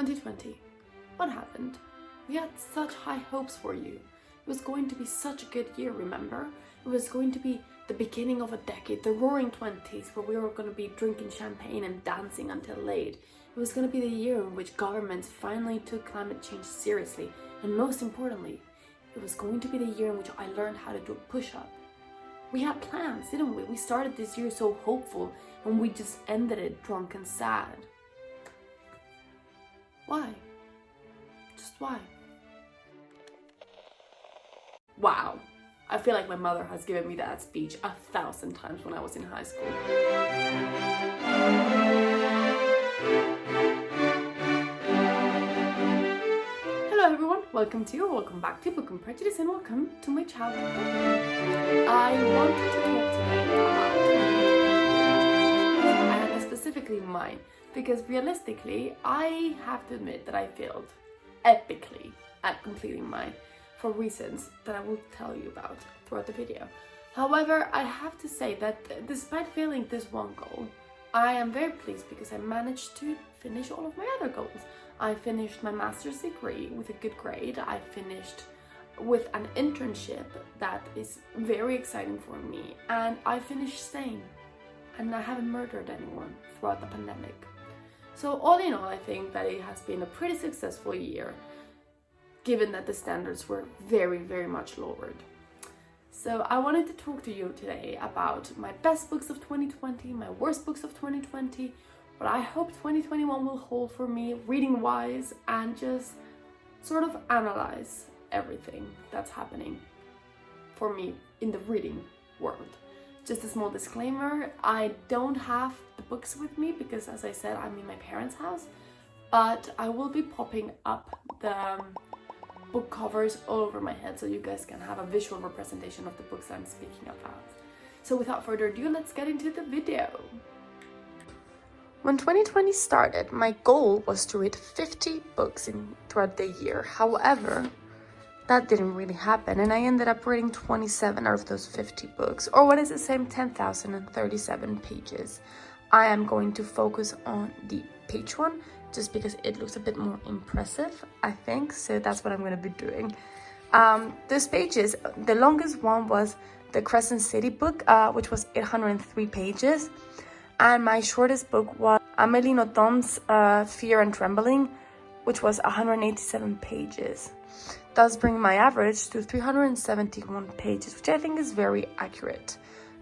2020. What happened? We had such high hopes for you. It was going to be such a good year, remember? It was going to be the beginning of a decade, the roaring 20s, where we were going to be drinking champagne and dancing until late. It was going to be the year in which governments finally took climate change seriously. And most importantly, it was going to be the year in which I learned how to do a push-up. We had plans, didn't we? We started this year so hopeful and we just ended it drunk and sad. Why? Just why? Wow. I feel like my mother has given me that speech 1,000 times when I was in high school. Hello everyone, welcome back to Book and Prejudice, and welcome to my channel. I wanted to talk today about and specifically mine, because realistically, I have to admit that I failed epically at completing mine for reasons that I will tell you about throughout the video. However, I have to say that despite failing this one goal, I am very pleased because I managed to finish all of my other goals. I finished my master's degree with a good grade. I finished with an internship that is very exciting for me, and I finished sane, and I haven't murdered anyone throughout the pandemic. So all in all, I think that it has been a pretty successful year, given that the standards were very, very much lowered. So I wanted to talk to you today about my best books of 2020, my worst books of 2020, what I hope 2021 will hold for me reading-wise, and just sort of analyze everything that's happening for me in the reading world. Just a small disclaimer, I don't have the books with me because, as I said, I'm in my parents' house, but I will be popping up the book covers all over my head so you guys can have a visual representation of the books I'm speaking about. So without further ado, let's get into the video. When 2020 started, my goal was to read 50 books throughout the year. However, that didn't really happen, and I ended up reading 27 out of those 50 books, or what is the same 10,037 pages. I am going to focus on the page one, just because it looks a bit more impressive, I think, so that's what I'm going to be doing. Those pages, the longest one was the Crescent City book, which was 803 pages, and my shortest book was Amélie Nothom's Fear and Trembling, which was 187 pages, thus bringing my average to 371 pages, which I think is very accurate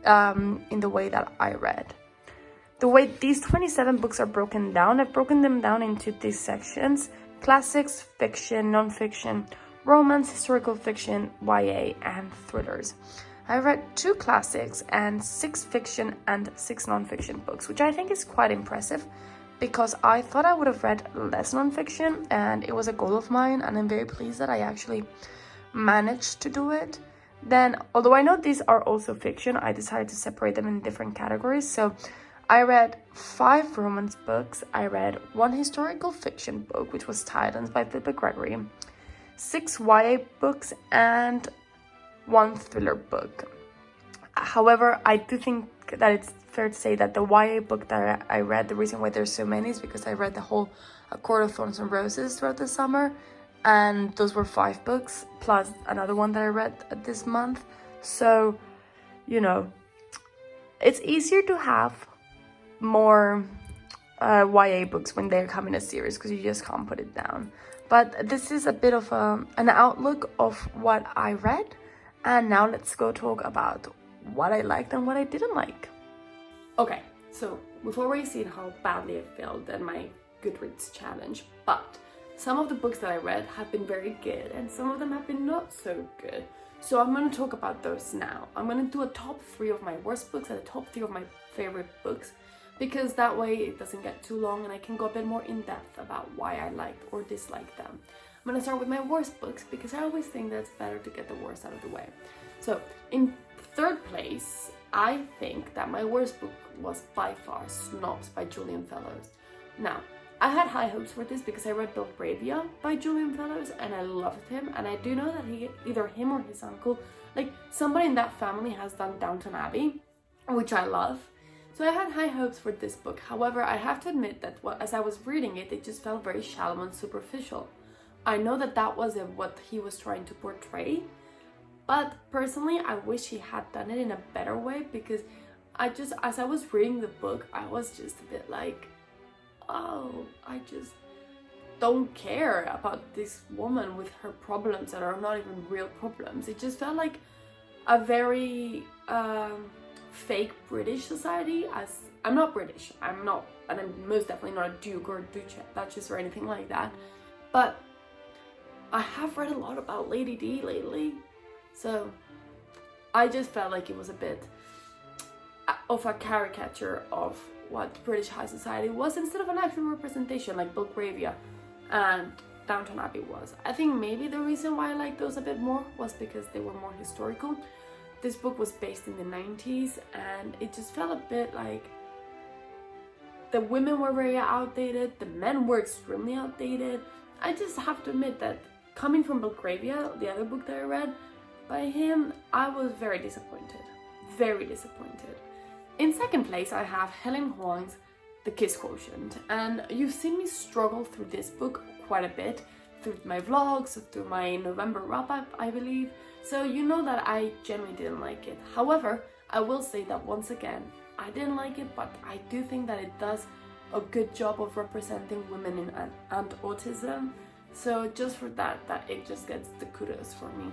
in the way that I read. The way these 27 books are broken down, I've broken them down into these sections: classics, fiction, non-fiction, romance, historical fiction, YA, and thrillers. I read 2 classics and 6 fiction and 6 non-fiction books, which I think is quite impressive because I thought I would have read less non-fiction, and it was a goal of mine, and I'm very pleased that I actually managed to do it. Then, although I know these are also fiction, I decided to separate them in different categories. So I read 5 romance books, I read 1 historical fiction book, which was Titans by Philip Gregory, 6 YA books, and 1 thriller book. However, I do think that it's fair to say that the YA book that I read, the reason why there's so many is because I read the whole A Court of Thorns and Roses throughout the summer, and those were 5 books, plus another one that I read this month. So, you know, it's easier to have more YA books when they come in a series because you just can't put it down. But this is a bit of an outlook of what I read, and now let's go talk about what I liked and what I didn't like. Okay, so we've already seen how badly I failed in my Goodreads challenge, but some of the books that I read have been very good and some of them have been not so good. So I'm going to talk about those now. I'm going to do a top 3 of my worst books and a top 3 of my favorite books, because that way it doesn't get too long and I can go a bit more in depth about why I liked or disliked them. I'm going to start with my worst books because I always think that it's better to get the worst out of the way. So in 3rd place, I think that my worst book was by far Snobs by Julian Fellowes. Now, I had high hopes for this because I read Belgravia by Julian Fellowes and I loved him, and I do know that either him or his uncle, like somebody in that family, has done Downton Abbey, which I love. So I had high hopes for this book. However, I have to admit that as I was reading it, it just felt very shallow and superficial. I know that that wasn't what he was trying to portray, but personally, I wish he had done it in a better way, because as I was reading the book, I was just a bit like, oh, I just don't care about this woman with her problems that are not even real problems. It just felt like a very fake British society. As I'm not British, and I'm most definitely not a duke or a duchess or anything like that, but I have read a lot about Lady D lately, so I just felt like it was a bit of a caricature of what British high society was, instead of an actual representation like Belgravia and Downton Abbey was. I think maybe the reason why I liked those a bit more was because they were more historical. This book was based in the 90s, and it just felt a bit like the women were very outdated, the men were extremely outdated. I just have to admit that coming from Belgravia, the other book that I read by him, I was very disappointed. Very disappointed. In second place, I have Helen Huang's The Kiss Quotient, and you've seen me struggle through this book quite a bit, through my vlogs, through my November wrap-up, I believe, so you know that I genuinely didn't like it. However, I will say that once again, I didn't like it, but I do think that it does a good job of representing women and autism, so just for that it just gets the kudos for me.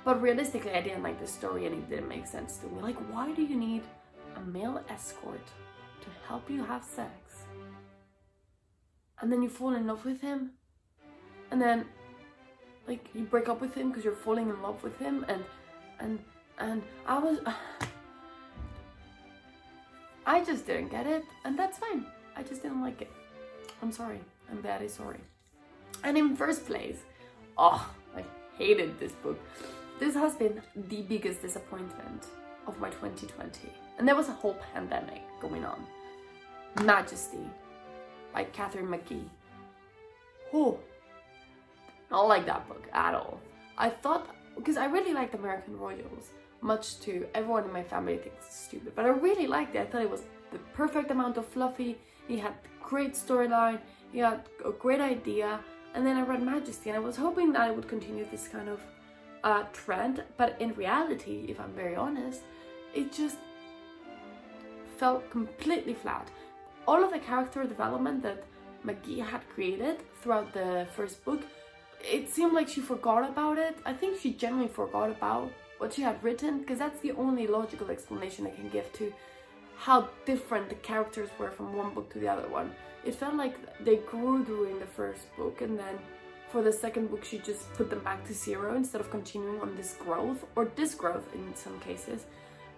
But realistically, I didn't like the story, and it didn't make sense to me. Like, why do you need a male escort to help you have sex, and then you fall in love with him, and then like you break up with him because you're falling in love with him, and I just didn't get it, and that's fine. I just didn't like it. I'm sorry. I'm very sorry. And in first place, oh, I hated this book. This has been the biggest disappointment of my 2020. And there was a whole pandemic going on. Majesty by Catherine McGee. Oh, I don't like that book at all. I thought, because I really liked American Royals, much to everyone in my family thinks it's stupid, but I really liked it. I thought it was the perfect amount of fluffy. He had great storyline, he had a great idea, and then I read Majesty, and I was hoping that I would continue this kind of trend, but in reality, if I'm very honest, it just felt completely flat. All of the character development that McGee had created throughout the first book, it seemed like she forgot about it. I think she genuinely forgot about what she had written, because that's the only logical explanation I can give to how different the characters were from one book to the other one. It felt like they grew during the first book, and then for the second book she just put them back to zero instead of continuing on this growth, or disgrowth in some cases.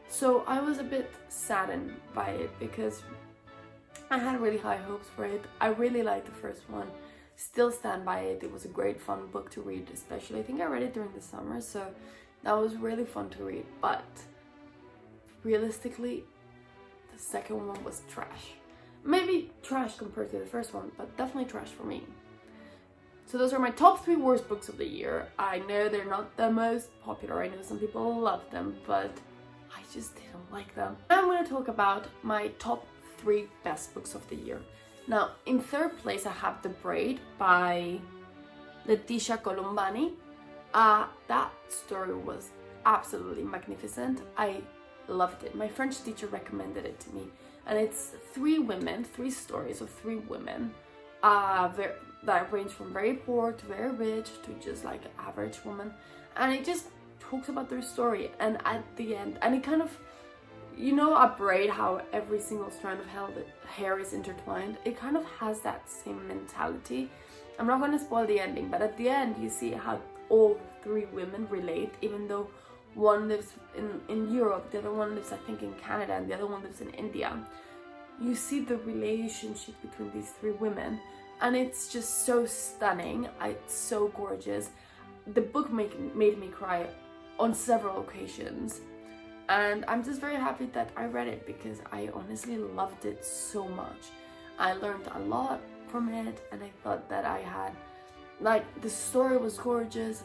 So I was a bit saddened by it, because I had really high hopes for it. I really liked the first one, still stand by it. It was a great fun book to read, especially I think I read it during the summer, so that was really fun to read. But realistically, the second one was trash. Maybe trash compared to the first one, but definitely trash for me. So those are my top 3 worst books of the year. I know they're not the most popular. I know some people love them, but I just didn't like them. I'm going to talk about my top 3 best books of the year. Now, in third place, I have The Braid by Leticia Colombani. That story was absolutely magnificent. I loved it. My French teacher recommended it to me, and it's 3 stories of 3 women that range from very poor to very rich to just like an average woman, and it just talks about their story. And at the end, and it kind of, you know, a braid, how every single strand of hair is intertwined, it kind of has that same mentality. I'm not going to spoil the ending, but at the end you see how all 3 women relate, even though one lives in Europe, the other one lives I think in Canada, and the other one lives in India. You see the relationship between these 3 women, and it's just so stunning. It's so gorgeous. The book made me cry on several occasions, and I'm just very happy that I read it, because I honestly loved it so much. I learned a lot from it, and I thought that I had, like, the story was gorgeous.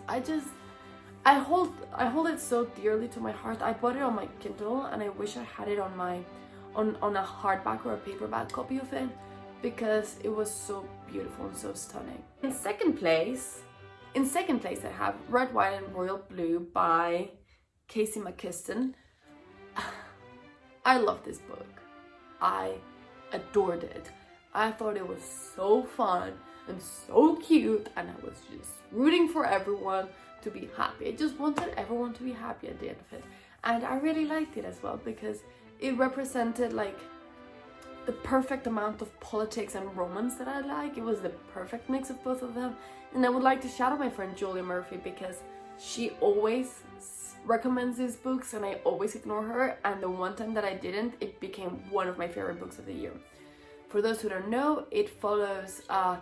I hold it so dearly to my heart. I bought it on my Kindle, and I wish I had it on on a hardback or a paperback copy of it, because it was so beautiful and so stunning. In second place I have Red, White and Royal Blue by Casey McKiston. I love this book. I adored it. I thought it was so fun and so cute, and I was just rooting for everyone to be happy. I just wanted everyone to be happy at the end of it. And I really liked it as well, because it represented like the perfect amount of politics and romance that I like. It was the perfect mix of both of them. And I would like to shout out my friend Julia Murphy, because she always recommends these books and I always ignore her, and the one time that I didn't, it became one of my favorite books of the year. For those who don't know, it follows a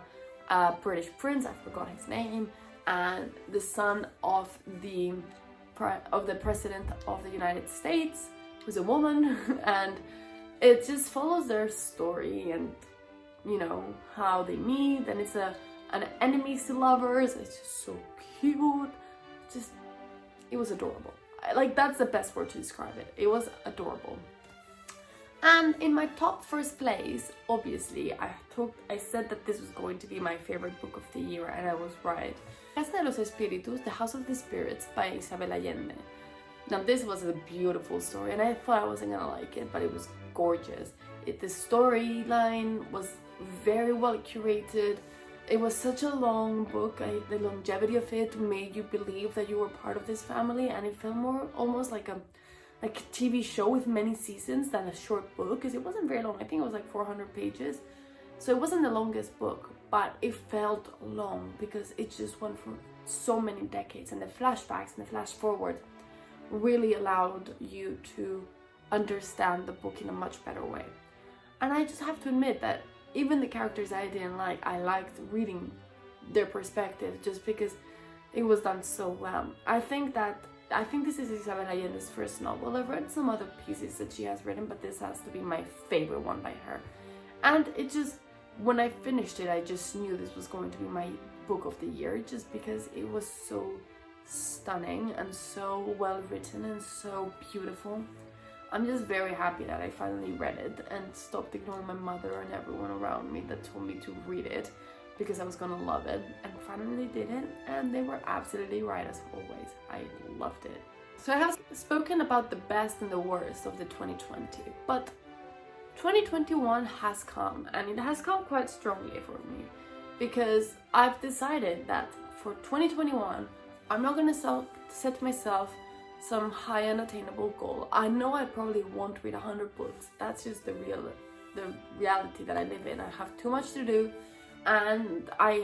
British prince, I forgot his name, and the son of the president of the United States, who's a woman, and it just follows their story and, you know, how they meet, and it's an enemies to lovers. It's just so cute. It was adorable. Like, that's the best word to describe it. It was adorable. And in my top first place, obviously, I said that this was going to be my favorite book of the year, and I was right. Casa de los Espíritus, The House of the Spirits by Isabel Allende. Now, this was a beautiful story, and I thought I wasn't gonna like it, but it was gorgeous. The storyline was very well curated. It was such a long book. The longevity of it made you believe that you were part of this family, and it felt more almost like a TV show with many seasons than a short book, because it wasn't very long. I think it was like 400 pages. So it wasn't the longest book, but it felt long because it just went for so many decades, and the flashbacks and the flash forward really allowed you to understand the book in a much better way. And I just have to admit that even the characters I didn't like, I liked reading their perspective, just because it was done so well. I think this is Isabel Allende's first novel. I've read some other pieces that she has written, but this has to be my favorite one by her. And it just, when I finished it, I just knew this was going to be my book of the year, just because it was so stunning and so well written and so beautiful. I'm just very happy that I finally read it and stopped ignoring my mother and everyone around me that told me to read it because I was gonna love it, and finally did it, and they were absolutely right as always. I loved it. So I have spoken about the best and the worst of the 2020, but 2021 has come, and it has come quite strongly for me, because I've decided that for 2021 I'm not gonna set myself some high unattainable goal. I know I probably won't read 100 books. That's just the reality that I live in. I have too much to do, and I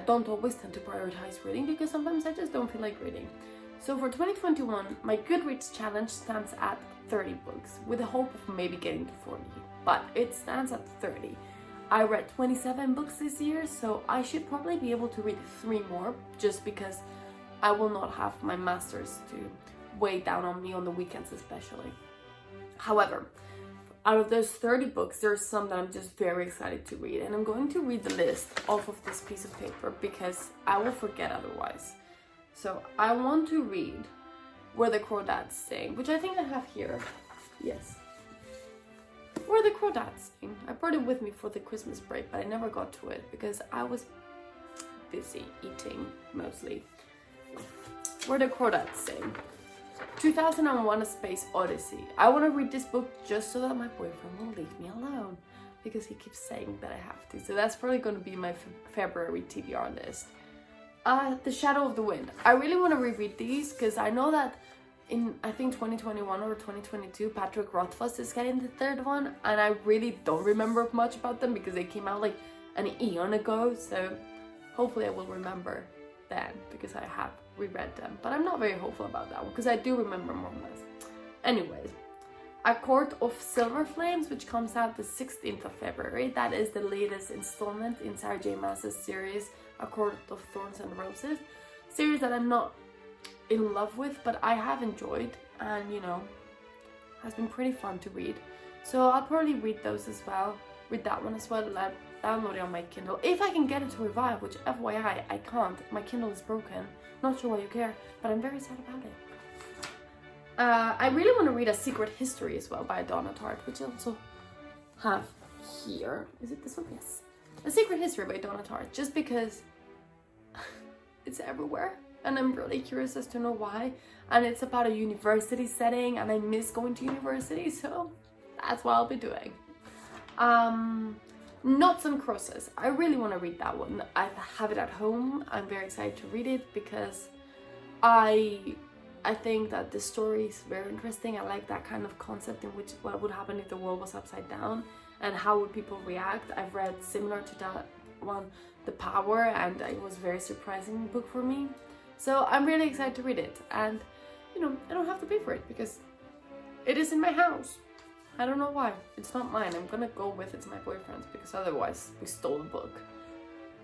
don't always tend to prioritize reading, because sometimes I just don't feel like reading. So for 2021, my Goodreads challenge stands at 30 books, with the hope of maybe getting to 40, but it stands at 30. I read 27 books this year, so I should probably be able to read 3 more, just because I will not have my masters to weigh down on me on the weekends especially. However, out of those 30 books, there's some that I'm just very excited to read, and I'm going to read the list off of this piece of paper because I will forget otherwise. So I want to read Where the Crawdads Sing, which I think I have here. Yes. Where the Crawdads Sing. I brought it with me for the Christmas break, but I never got to it because I was busy eating mostly. Where the Crawdads Sing. 2001: A Space Odyssey. I want to read this book just so that my boyfriend will leave me alone, because he keeps saying that I have to. So that's probably going to be my February TBR list. The Shadow of the Wind. I really want to reread these because I know that in, I think 2021 or 2022, Patrick Rothfuss is getting the 3rd one, and I really don't remember much about them because they came out like an eon ago. So hopefully I will remember then, because I have reread them, but I'm not very hopeful about that one because I do remember more or less. Anyways, A Court of Silver Flames, which comes out the 16th of February. That is the latest installment in Sarah J Maas's series, A Court of Thorns and Roses, series that I'm not in love with, but I have enjoyed, and you know, has been pretty fun to read. So I'll probably read those as well, read that one as well, and I'll download it on my Kindle if I can get it to revive, which FYI I can't. My Kindle is broken. Not sure why you care, but I'm very sad about it. I really want to read A Secret History as well by Donna Tartt, which I also have here. Is it this one? Yes. A Secret History by Donna Tartt, just because it's everywhere and I'm really curious as to know why. And it's about a university setting and I miss going to university, so that's what I'll be doing. Knots and Crosses. I really want to read that one. I have it at home. I'm very excited to read it because I think that the story is very interesting. I like that kind of concept in which what would happen if the world was upside down and how would people react. I've read similar to that one, The Power, and it was a very surprising book for me. So I'm really excited to read it, and you know, I don't have to pay for it because it is in my house. I don't know why. It's not mine. I'm gonna go with it to my boyfriend's because otherwise we stole the book.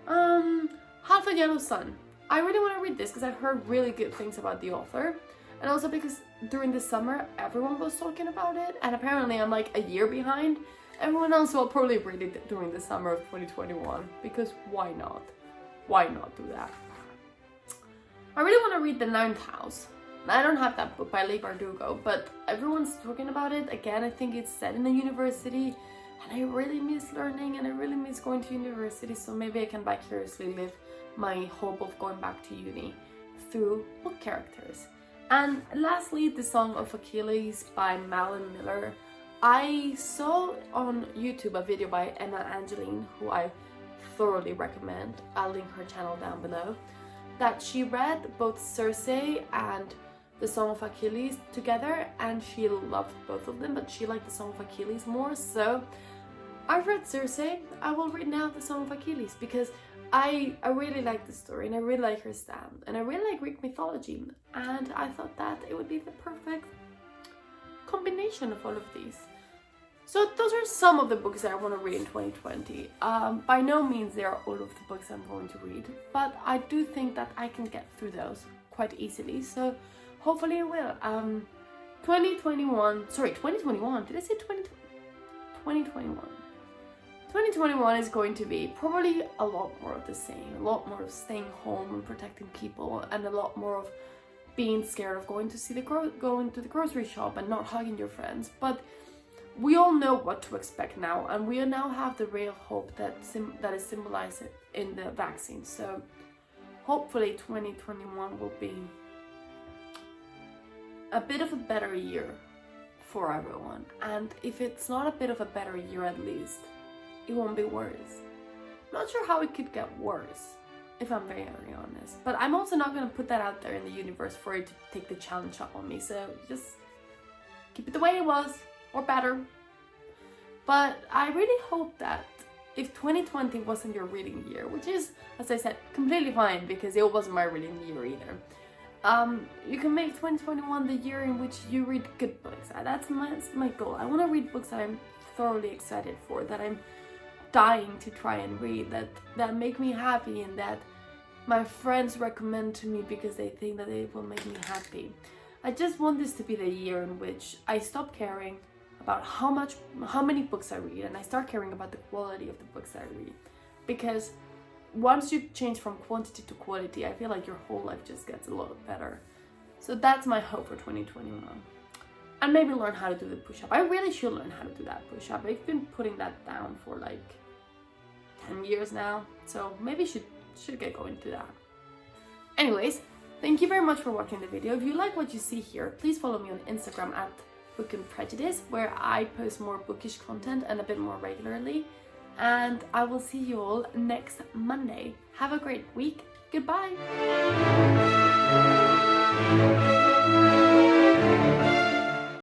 Half a Yellow Sun. I really want to read this because I've heard really good things about the author, and also because during the summer everyone was talking about it, and apparently I'm like a year behind everyone else, so I'll probably read it during the summer of 2021 because why not? Why not do that? I really want to read The Ninth House. I don't have that book by Leigh Bardugo, but everyone's talking about it. Again, I think it's set in a university, and I really miss learning and I really miss going to university, so maybe I can vicariously live my hope of going back to uni through book characters. And lastly, The Song of Achilles by Malin Miller. I saw on YouTube a video by Angeline, who I thoroughly recommend. I'll link her channel down below. That she read both Circe and The Song of Achilles together, and she loved both of them, but she liked The Song of Achilles more. So I've read Circe. I will read now The Song of Achilles because I really like the story and I really like her stand and I really like Greek mythology, and I thought that it would be the perfect combination of all of these. So those are some of the books that I want to read in 2020. By no means they are all of the books I'm going to read, but I do think that I can get through those quite easily, so hopefully I will. 2021, did I say 2021? 2021 is going to be probably a lot more of the same, a lot more of staying home and protecting people, and a lot more of being scared of going to the grocery shop and not hugging your friends. But we all know what to expect now, and we now have the ray of hope that is symbolized in the vaccine. So hopefully 2021 will be a bit of a better year for everyone. And if it's not a bit of a better year, at least it won't be worse. Not sure how it could get worse, if I'm very honest. But I'm also not going to put that out there in the universe for it to take the challenge up on me. So just keep it the way it was, or better. But I really hope that if 2020 wasn't your reading year, which is, as I said, completely fine because it wasn't my reading year either, you can make 2021 the year in which you read good books. That's my goal. I want to read books that I'm thoroughly excited for, that I'm dying to try and read, that make me happy and that my friends recommend to me because they think that it will make me happy. I just want this to be the year in which I stop caring about how many books I read, and I start caring about the quality of the books I read. Because once you change from quantity to quality, I feel like your whole life just gets a lot better. So that's my hope for 2021. And maybe learn how to do the push-up. I really should learn how to do that push-up. I've been putting that down for like 10 years now, so maybe should get going to that. Anyways, thank you very much for watching the video. If you like what you see here, please follow me on Instagram at Book and Prejudice, where I post more bookish content and a bit more regularly. And I will see you all next Monday. Have a great week. Goodbye.